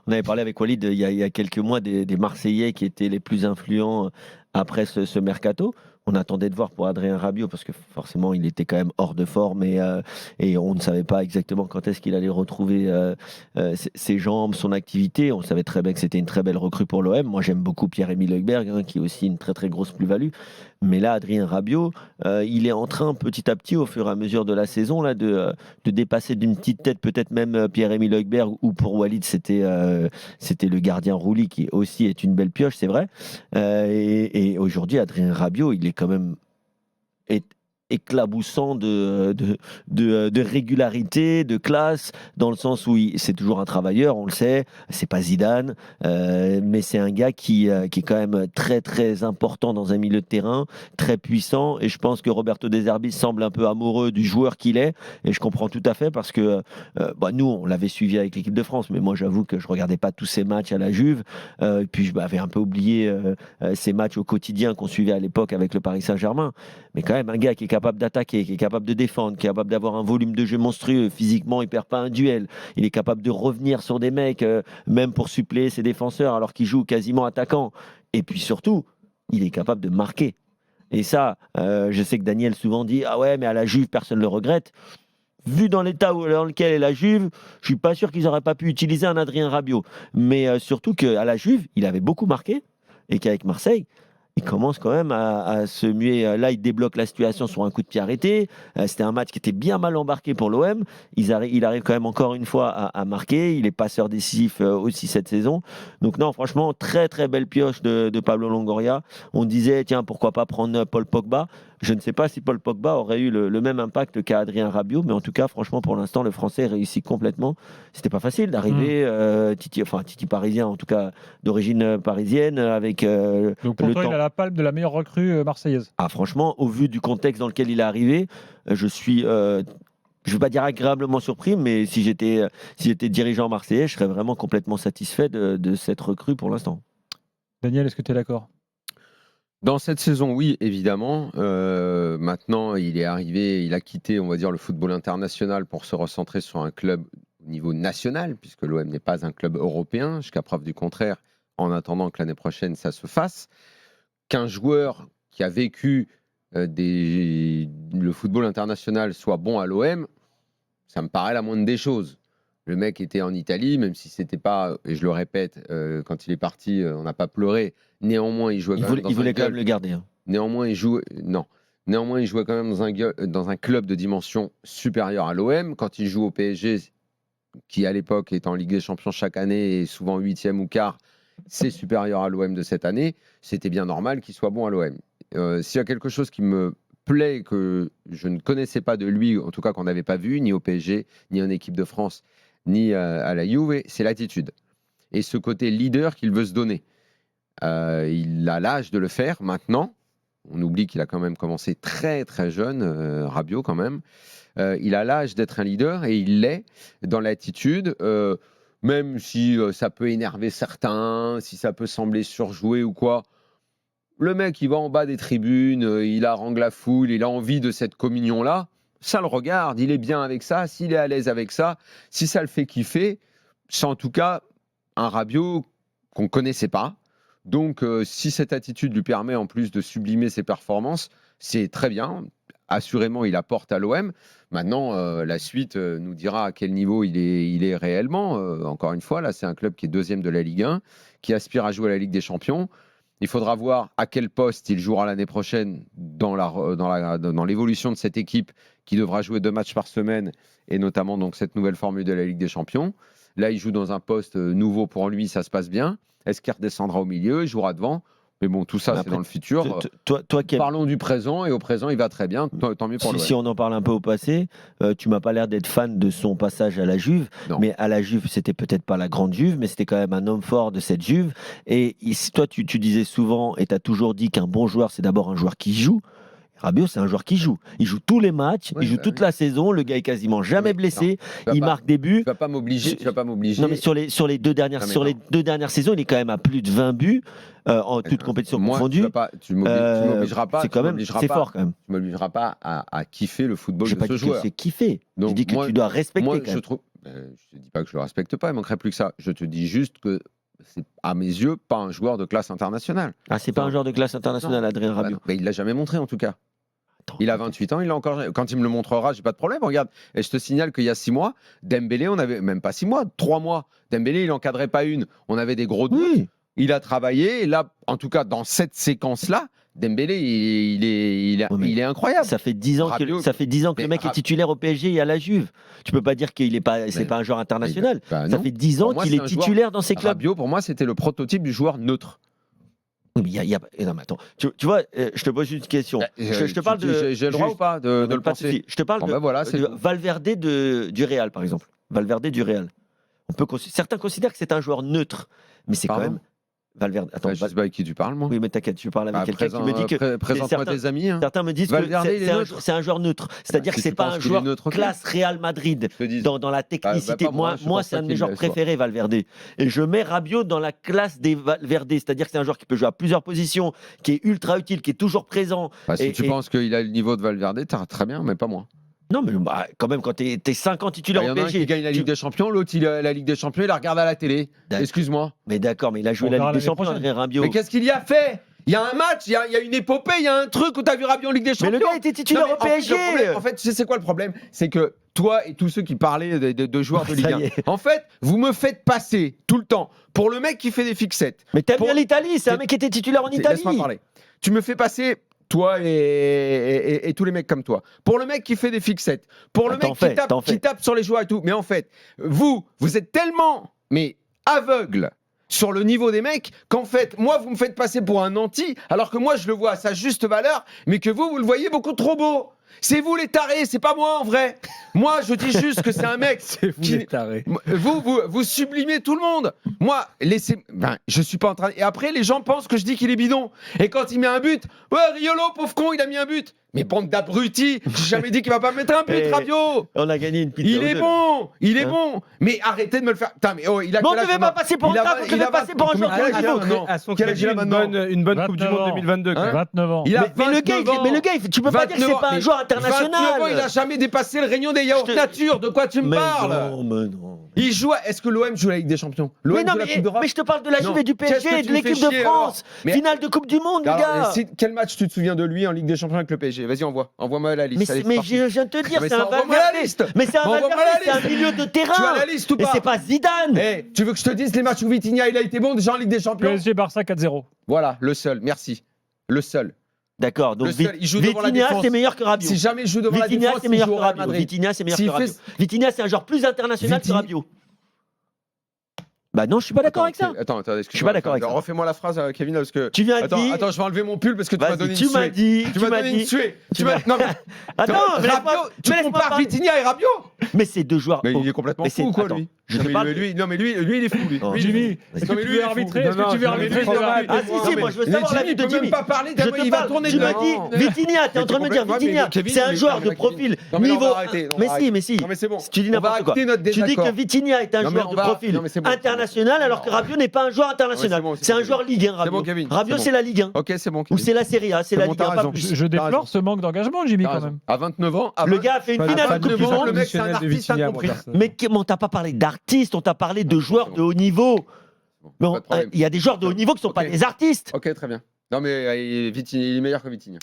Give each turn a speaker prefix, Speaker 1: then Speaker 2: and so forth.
Speaker 1: On avait parlé avec Walid il y a quelques mois des Marseillais qui étaient les plus influents après ce mercato. On attendait de voir pour Adrien Rabiot parce que forcément il était quand même hors de forme et on ne savait pas exactement quand est-ce qu'il allait retrouver ses jambes, son activité. On savait très bien que c'était une très belle recrue pour l'OM. Moi j'aime beaucoup Pierre-Emile Højbjerg qui est aussi une très très grosse plus-value. Mais là Adrien Rabiot, il est en train petit à petit au fur et à mesure de la saison là, de dépasser d'une petite tête peut-être même Pierre-Emile Højbjerg ou pour Walid c'était le gardien Rouli qui aussi est une belle pioche, c'est vrai. Et aujourd'hui, Adrien Rabiot, il est quand même é- éclaboussant de régularité, de classe, dans le sens où c'est toujours un travailleur, on le sait, c'est pas Zidane, mais c'est un gars qui est quand même très très important dans un milieu de terrain, très puissant, et je pense que Roberto De Zerbi semble un peu amoureux du joueur qu'il est, et je comprends tout à fait parce que nous, on l'avait suivi avec l'équipe de France, mais moi j'avoue que je regardais pas tous ces matchs à la Juve, et puis je m'avais un peu oublié ces matchs au quotidien qu'on suivait à l'époque avec le Paris Saint-Germain. Mais quand même, un gars qui est capable d'attaquer, qui est capable de défendre, qui est capable d'avoir un volume de jeu monstrueux, physiquement, il perd pas un duel. Il est capable de revenir sur des mecs, même pour suppléer ses défenseurs, alors qu'il joue quasiment attaquant. Et puis surtout, il est capable de marquer. Et ça, je sais que Daniel souvent dit ah ouais, mais à la Juve, personne ne le regrette. Vu dans l'état dans lequel est la Juve, je suis pas sûr qu'ils n'auraient pas pu utiliser un Adrien Rabiot. Mais surtout qu'à la Juve, il avait beaucoup marqué et qu'avec Marseille, il commence quand même à se muer. Là, il débloque la situation sur un coup de pied arrêté. C'était un match qui était bien mal embarqué pour l'OM. Il arrive quand même encore une fois à marquer. Il est passeur décisif aussi cette saison. Donc non, franchement, très très belle pioche de Pablo Longoria. On disait, tiens, pourquoi pas prendre Paul Pogba. Je ne sais pas si Paul Pogba aurait eu le même impact qu'Adrien Rabiot, mais en tout cas, franchement, pour l'instant, le Français réussit complètement. C'était pas facile d'arriver, Titi parisien, en tout cas d'origine parisienne, avec
Speaker 2: Donc pour
Speaker 1: le
Speaker 2: toi, il
Speaker 1: temps.
Speaker 2: a la palme de la meilleure recrue marseillaise.
Speaker 1: Ah, franchement, au vu du contexte dans lequel il est arrivé, je suis, je ne vais pas dire agréablement surpris, mais si j'étais dirigeant marseillais, je serais vraiment complètement satisfait de cette recrue pour l'instant.
Speaker 2: Daniel, est-ce que tu es d'accord?
Speaker 3: Dans cette saison, oui, évidemment. Maintenant, il est arrivé, il a quitté, on va dire, le football international pour se recentrer sur un club au niveau national, puisque l'OM n'est pas un club européen, jusqu'à preuve du contraire, en attendant que l'année prochaine, ça se fasse. Qu'un joueur qui a vécu le football international soit bon à l'OM, ça me paraît la moindre des choses. Le mec était en Italie, même si c'était pas, et je le répète, quand il est parti, on n'a pas pleuré. Néanmoins, il jouait quand même
Speaker 1: Il voulait quand même
Speaker 3: gueule.
Speaker 1: le garder. Hein.
Speaker 3: Néanmoins, il jouait, non. Néanmoins, il jouait quand même dans un club de dimension supérieure à l'OM. Quand il joue au PSG, qui à l'époque est en Ligue des Champions chaque année et souvent 8e ou quart, c'est supérieur à l'OM de cette année. C'était bien normal qu'il soit bon à l'OM. S'il y a quelque chose qui me plaît, que je ne connaissais pas de lui, en tout cas qu'on n'avait pas vu, ni au PSG, ni en équipe de France, ni à la Juve, c'est l'attitude. Et ce côté leader qu'il veut se donner. Il a l'âge de le faire maintenant. On oublie qu'il a quand même commencé très très jeune, Rabiot quand même. Il a l'âge d'être un leader et il l'est dans l'attitude, même si ça peut énerver certains, si ça peut sembler surjoué ou quoi. Le mec, il va en bas des tribunes, il harangue la foule, il a envie de cette communion-là. Ça le regarde, il est bien avec ça, s'il est à l'aise avec ça, si ça le fait kiffer, c'est en tout cas un Rabiot qu'on ne connaissait pas. Donc, si cette attitude lui permet en plus de sublimer ses performances, c'est très bien. Assurément, il apporte à l'OM. Maintenant, la suite nous dira à quel niveau il est réellement. Encore une fois, là, c'est un club qui est deuxième de la Ligue 1, qui aspire à jouer à la Ligue des Champions. Il faudra voir à quel poste il jouera l'année prochaine dans l'évolution de cette équipe qui devra jouer 2 matchs par semaine et notamment donc cette nouvelle formule de la Ligue des Champions. Là, il joue dans un poste nouveau pour lui, ça se passe bien. Est-ce qu'il redescendra au milieu, il jouera devant? Mais bon, tout ça, c'est dans le futur. Parlons du présent, et au présent, il va très bien. Tant mieux pour lui.
Speaker 1: Si on en parle un peu au passé, tu m'as pas l'air d'être fan de son passage à la Juve,
Speaker 3: Non.
Speaker 1: mais à la Juve, c'était peut-être pas la grande Juve, mais c'était quand même un homme fort de cette Juve. Et si toi, tu disais souvent, et tu as toujours dit qu'un bon joueur, c'est d'abord un joueur qui joue. Rabiot, c'est un joueur qui joue. Il joue tous les matchs, il joue toute la saison. Le gars est quasiment jamais blessé. Il marque des buts.
Speaker 3: Tu vas pas m'obliger.
Speaker 1: Non, mais sur les deux dernières saisons, il est quand même à plus de 20 buts en toute compétition confondue.
Speaker 3: Tu m'obligeras pas.
Speaker 1: C'est fort quand même.
Speaker 3: Tu m'obligeras pas à kiffer le football
Speaker 1: Je
Speaker 3: de
Speaker 1: n'ai pas
Speaker 3: ce
Speaker 1: dit
Speaker 3: joueur.
Speaker 1: que c'est kiffer. Je dis que tu dois respecter quand même.
Speaker 3: Je te dis pas que je le respecte pas, il manquerait plus que ça. Je te dis juste que c'est, à mes yeux, pas un joueur de classe internationale.
Speaker 1: Ah, c'est pas un joueur de classe internationale, Adrien
Speaker 3: Bah
Speaker 1: Rabiot.
Speaker 3: non, mais il l'a jamais montré en tout cas.
Speaker 1: Attends,
Speaker 3: Il a 28 ans, il l'a encore. Quand il me le montrera, j'ai pas de problème. Regarde, et je te signale qu'il y a 6 mois, Dembélé, on avait même pas 6 mois, 3 mois. Dembélé, il encadrait pas une. On avait des gros doutes.
Speaker 1: Oui.
Speaker 3: Il a travaillé. Et là, en tout cas, dans cette séquence-là, Dembélé,
Speaker 1: Ouais, mais
Speaker 3: il est incroyable.
Speaker 1: Ça fait 10 ans que,
Speaker 3: Rabiot-
Speaker 1: ça fait 10 ans que le
Speaker 3: mais
Speaker 1: mec est titulaire au PSG et à la Juve. Tu peux pas dire qu'il est pas, c'est
Speaker 3: Mais-
Speaker 1: pas un joueur international.
Speaker 3: Bah,
Speaker 1: Ça
Speaker 3: non.
Speaker 1: fait 10 ans
Speaker 3: Pour moi,
Speaker 1: qu'il
Speaker 3: c'est
Speaker 1: est
Speaker 3: un joueur-
Speaker 1: titulaire dans ses clubs.
Speaker 3: Rabiot, pour moi, c'était le prototype du joueur neutre.
Speaker 1: Oui, mais non, mais attends. Tu vois, je te pose une question. Je te parle de.
Speaker 3: J'ai le droit
Speaker 1: juste-
Speaker 3: ou pas de
Speaker 1: pas
Speaker 3: le penser?
Speaker 1: souci. Je te parle
Speaker 3: Bon,
Speaker 1: de,
Speaker 3: ben voilà, c'est
Speaker 1: de
Speaker 3: tout.
Speaker 1: Valverde du Real, par exemple. Valverde du Real. Certains considèrent que c'est un joueur neutre, mais c'est quand
Speaker 3: Pardon
Speaker 1: même Valverde. Attends,
Speaker 3: Je sais pas avec qui tu parles, moi.
Speaker 1: oui, mais t'inquiète, tu parles avec
Speaker 3: Bah,
Speaker 1: quelqu'un qui me dit que
Speaker 3: présente-moi
Speaker 1: certains-
Speaker 3: tes amis. hein.
Speaker 1: certains me disent
Speaker 3: Valverde,
Speaker 1: que
Speaker 3: il est
Speaker 1: c'est
Speaker 3: neutre.
Speaker 1: c'est un joueur neutre. C'est-à-dire
Speaker 3: si
Speaker 1: que c'est
Speaker 3: tu
Speaker 1: pas
Speaker 3: penses
Speaker 1: un
Speaker 3: qu'il est
Speaker 1: joueur
Speaker 3: neutre, ok.
Speaker 1: classe Real Madrid.
Speaker 3: Je te dis.
Speaker 1: Dans la technicité.
Speaker 3: pas moi, je
Speaker 1: moi
Speaker 3: pense
Speaker 1: c'est
Speaker 3: pas
Speaker 1: un de mes
Speaker 3: qu'il
Speaker 1: joueurs
Speaker 3: le soit.
Speaker 1: préférés, Valverde. Et je mets Rabiot dans la classe des Valverde. C'est-à-dire que c'est un joueur qui peut jouer à plusieurs positions, qui est ultra utile, qui est toujours présent.
Speaker 3: Bah, si
Speaker 1: Et-
Speaker 3: tu
Speaker 1: et-
Speaker 3: penses qu'il a le niveau de Valverde, t'as très bien, mais pas moi.
Speaker 1: Non, mais quand même, quand t'es 5 ans
Speaker 3: Il
Speaker 1: titulaire
Speaker 3: y
Speaker 1: au
Speaker 3: en a un
Speaker 1: PSG.
Speaker 3: qui gagne la
Speaker 1: tu-
Speaker 3: Ligue des Champions, l'autre, la Ligue des Champions, il la regarde à la télé.
Speaker 1: D'accord.
Speaker 3: Excuse-moi.
Speaker 1: Mais d'accord, mais il a joué
Speaker 2: On
Speaker 1: la
Speaker 2: verra
Speaker 1: Ligue des
Speaker 2: l'année
Speaker 1: Champions,
Speaker 2: prochaine.
Speaker 1: Adrien Rabiot.
Speaker 3: Mais qu'est-ce qu'il y a fait? Il y a un match, il y a une épopée, il y a un truc où t'as vu Rabiot en Ligue des
Speaker 1: Mais
Speaker 3: Champions.
Speaker 1: le gars était titulaire
Speaker 3: Non, mais
Speaker 1: au PSG.
Speaker 3: en fait, tu sais c'est quoi le problème? C'est que toi et tous ceux qui parlaient de joueurs de
Speaker 1: Ça
Speaker 3: Ligue 1,
Speaker 1: y est.
Speaker 3: en fait, vous me faites passer tout le temps pour le mec qui fait des fixettes.
Speaker 1: Mais t'aimes
Speaker 3: Pour-
Speaker 1: bien l'Italie, c'est un
Speaker 3: C'est-
Speaker 1: mec qui était titulaire en Italie.
Speaker 3: Laisse-moi parler. Tu me fais passer, toi et tous les mecs comme toi, pour le mec qui fait des fixettes, pour le
Speaker 1: Ah,
Speaker 3: mec qui tape sur les joueurs et tout. Mais en fait, vous êtes tellement aveugle sur le niveau des mecs qu'en fait, moi, vous me faites passer pour un anti, alors que moi, je le vois à sa juste valeur, mais que vous le voyez beaucoup trop beau. C'est vous les tarés, c'est pas moi en vrai. Moi, je dis juste que c'est un mec qui, vous sublimez tout le monde. Moi, laissez. Je suis pas en train. Et après, les gens pensent que je dis qu'il est bidon. Et quand il met un but, ouais, Riolo, pauvre con, il a mis un but. Mais bande d'abrutis, j'ai jamais dit qu'il va pas mettre un but,
Speaker 1: Eh,
Speaker 3: Rabiot.
Speaker 1: On a gagné une pizza.
Speaker 3: Il est bon, il est
Speaker 1: Hein
Speaker 3: bon. Mais arrêtez de me le faire. Putain, mais oh, il a
Speaker 1: Mais on
Speaker 3: quel
Speaker 1: ne
Speaker 3: âge
Speaker 1: devait pas
Speaker 3: maintenant
Speaker 1: passer pour un
Speaker 3: Il a
Speaker 1: table,
Speaker 3: vingt-
Speaker 1: on
Speaker 3: il a
Speaker 1: devait passer pour un
Speaker 3: vingt-
Speaker 1: joueur
Speaker 3: Quel âge il a
Speaker 1: de
Speaker 3: maintenant
Speaker 4: à son
Speaker 3: Quel âge il a
Speaker 4: crédit,
Speaker 3: maintenant
Speaker 4: une bonne Coupe du
Speaker 2: 29
Speaker 4: Monde
Speaker 2: ans.
Speaker 4: 2022.
Speaker 3: Hein
Speaker 2: 29 ans.
Speaker 3: Il a
Speaker 1: Mais le gars,
Speaker 3: 29 ans.
Speaker 1: tu peux pas dire que
Speaker 3: 29
Speaker 1: c'est
Speaker 3: ans,
Speaker 1: pas un
Speaker 3: mais
Speaker 1: joueur
Speaker 3: 29 ans, il
Speaker 1: international.
Speaker 3: a jamais dépassé le rayon des yaourts
Speaker 1: Je te-
Speaker 3: nature. De quoi tu me
Speaker 1: Mais
Speaker 3: parles
Speaker 1: non, mais non.
Speaker 3: Il joue. Est-ce que l'OM joue la Ligue des Champions?
Speaker 1: Mais
Speaker 3: L'OM
Speaker 1: non,
Speaker 3: joue la Coupe d'Europe?
Speaker 1: mais je te parle de la
Speaker 3: Non.
Speaker 1: Juve et du
Speaker 3: Qu'est-ce
Speaker 1: PSG
Speaker 3: que
Speaker 1: et
Speaker 3: tu
Speaker 1: de
Speaker 3: me
Speaker 1: l'équipe
Speaker 3: fais
Speaker 1: de
Speaker 3: chier,
Speaker 1: France.
Speaker 3: Mais-
Speaker 1: Finale de Coupe du Monde, les
Speaker 3: Alors,
Speaker 1: gars.
Speaker 3: quel match tu te souviens de lui en Ligue des Champions avec le PSG? Vas-y, envoie-moi la liste. Allez, c'est
Speaker 1: Mais
Speaker 3: parti.
Speaker 1: je viens de te dire,
Speaker 3: Mais
Speaker 1: c'est
Speaker 3: ça,
Speaker 1: un
Speaker 3: envoie-moi la
Speaker 1: Valverde.
Speaker 3: liste.
Speaker 1: Mais c'est un
Speaker 3: Envoie-moi
Speaker 1: Valverde,
Speaker 3: la
Speaker 1: c'est un
Speaker 3: liste.
Speaker 1: milieu de terrain.
Speaker 3: Tu as la liste ou
Speaker 1: Et
Speaker 3: pas?
Speaker 1: c'est pas Zidane.
Speaker 3: Eh, tu veux que je te dise les matchs où Vitinha il a été bon déjà en Ligue des Champions?
Speaker 2: PSG Barça 4-0.
Speaker 3: Voilà, le seul. Merci. Le seul.
Speaker 1: D'accord, donc
Speaker 3: Le seul, il joue devant la
Speaker 1: Vitinha,
Speaker 3: défense.
Speaker 1: c'est meilleur que Rabiot.
Speaker 3: Si jamais je joue devant la
Speaker 1: Vitinha,
Speaker 3: défense,
Speaker 1: c'est
Speaker 3: il
Speaker 1: meilleur
Speaker 3: joue
Speaker 1: que
Speaker 3: au Real
Speaker 1: Rabiot.
Speaker 3: Madrid.
Speaker 1: Vitinha, c'est meilleur
Speaker 3: S'il
Speaker 1: que Rabiot.
Speaker 3: fait-
Speaker 1: Vitinha, c'est un joueur plus international que
Speaker 3: Viti-
Speaker 1: Rabiot. Bah non, je suis pas d'accord avec ça.
Speaker 3: Attends, excuse-moi.
Speaker 1: Je suis pas d'accord avec ça.
Speaker 3: Refais-moi la phrase, Kevin, parce que.
Speaker 1: Tu viens
Speaker 3: Attends,
Speaker 1: dire.
Speaker 3: je vais enlever mon pull parce que tu m'as
Speaker 1: Vas-y,
Speaker 3: donné une
Speaker 1: tu m'as
Speaker 3: suée.
Speaker 1: dit.
Speaker 3: Tu m'as
Speaker 1: m'as
Speaker 3: donné une
Speaker 1: dit.
Speaker 3: suée.
Speaker 1: Tu
Speaker 3: Non, mais.
Speaker 1: Attends, mais laisse-moi-
Speaker 3: Rabiot, tu
Speaker 1: mais laisse-moi
Speaker 3: compares
Speaker 1: parler.
Speaker 3: Vitinha et Rabiot?
Speaker 1: Mais c'est deux joueurs.
Speaker 3: Mais il est complètement
Speaker 1: Mais
Speaker 3: fou ou quoi,
Speaker 1: attends,
Speaker 3: lui?
Speaker 1: je
Speaker 3: Non,
Speaker 1: te
Speaker 3: mais
Speaker 1: parle.
Speaker 3: lui, non, mais lui, il est fou, lui.
Speaker 1: Oh,
Speaker 3: Lui,
Speaker 2: Jimmy,
Speaker 3: il est fou.
Speaker 2: est-ce
Speaker 3: Non,
Speaker 2: que
Speaker 3: mais
Speaker 2: tu
Speaker 3: lui,
Speaker 2: veux
Speaker 3: il est fou.
Speaker 2: arbitrer?
Speaker 3: Non,
Speaker 2: Est-ce que
Speaker 3: non,
Speaker 2: tu veux
Speaker 3: non, mais
Speaker 2: arbitrer
Speaker 3: lui,
Speaker 2: sur
Speaker 3: non,
Speaker 2: la-
Speaker 3: mais-
Speaker 1: Ah si, si, moi je veux
Speaker 3: Mais
Speaker 1: savoir
Speaker 3: Jimmy,
Speaker 1: l'avis
Speaker 3: il
Speaker 1: de
Speaker 3: peut même
Speaker 1: Jimmy.
Speaker 3: pas parler
Speaker 1: Je
Speaker 3: tellement
Speaker 1: te
Speaker 3: il va
Speaker 1: parle,
Speaker 3: tourner
Speaker 1: tu
Speaker 3: de
Speaker 1: m'as
Speaker 3: la-
Speaker 1: dit,
Speaker 3: Non.
Speaker 1: Vitinha, t'es en train de me dire
Speaker 3: Ouais, mais
Speaker 1: Vitinha,
Speaker 3: Kevin,
Speaker 1: c'est un
Speaker 3: il est
Speaker 1: joueur
Speaker 3: pas
Speaker 1: de
Speaker 3: avec Kevin.
Speaker 1: profil
Speaker 3: Non, mais là, on
Speaker 1: niveau.
Speaker 3: va arrêter, on va
Speaker 1: Mais si,
Speaker 3: arrêter.
Speaker 1: mais si.
Speaker 3: Non, mais c'est bon.
Speaker 1: Tu dis
Speaker 3: On va
Speaker 1: n'importe quoi.
Speaker 3: acter notre
Speaker 1: Tu dis que
Speaker 3: désaccord.
Speaker 1: Vitinha est un
Speaker 3: Non, mais
Speaker 1: joueur
Speaker 3: on
Speaker 1: de
Speaker 3: va-
Speaker 1: profil
Speaker 3: non, mais c'est bon.
Speaker 1: international alors que Rabiot n'est pas un joueur international.
Speaker 3: Ouais, c'est bon,
Speaker 1: C'est un
Speaker 3: bon,
Speaker 1: joueur Ligue 1,
Speaker 3: C'est bon,
Speaker 1: Rabiot.
Speaker 3: Kevin.
Speaker 1: Rabiot,
Speaker 3: c'est
Speaker 1: c'est la Ligue 1.
Speaker 3: bon. Ok, c'est bon.
Speaker 1: Ou
Speaker 3: Kevin.
Speaker 1: c'est la Serie A, c'est
Speaker 3: C'est
Speaker 1: la
Speaker 3: bon,
Speaker 1: Ligue 1,
Speaker 3: t'as
Speaker 1: pas
Speaker 3: raison.
Speaker 1: plus.
Speaker 2: Je
Speaker 3: T'as
Speaker 2: déplore
Speaker 3: raison.
Speaker 2: ce manque d'engagement, Jimmy,
Speaker 3: T'as
Speaker 2: quand
Speaker 3: raison.
Speaker 2: même.
Speaker 3: À 29 ans,
Speaker 1: Le gars a fait une
Speaker 4: Pas-
Speaker 1: finale
Speaker 4: pas
Speaker 1: de Coupe
Speaker 4: de
Speaker 1: du
Speaker 4: plus en
Speaker 1: Monde.
Speaker 3: le mec, c'est un
Speaker 4: professionnel de
Speaker 3: artiste
Speaker 4: Vitinha,
Speaker 3: incompris.
Speaker 4: moi, perso.
Speaker 1: Mais on t'a pas parlé d'artistes, on t'a parlé de joueurs
Speaker 3: c'est
Speaker 1: de
Speaker 3: bon.
Speaker 1: haut niveau. Mais
Speaker 3: Pas de problème.
Speaker 1: il y a des joueurs de haut niveau qui ne sont pas
Speaker 3: Ok.
Speaker 1: des artistes.
Speaker 3: Ok, très bien. Non, mais Vitinha, il est meilleur que Vitinha.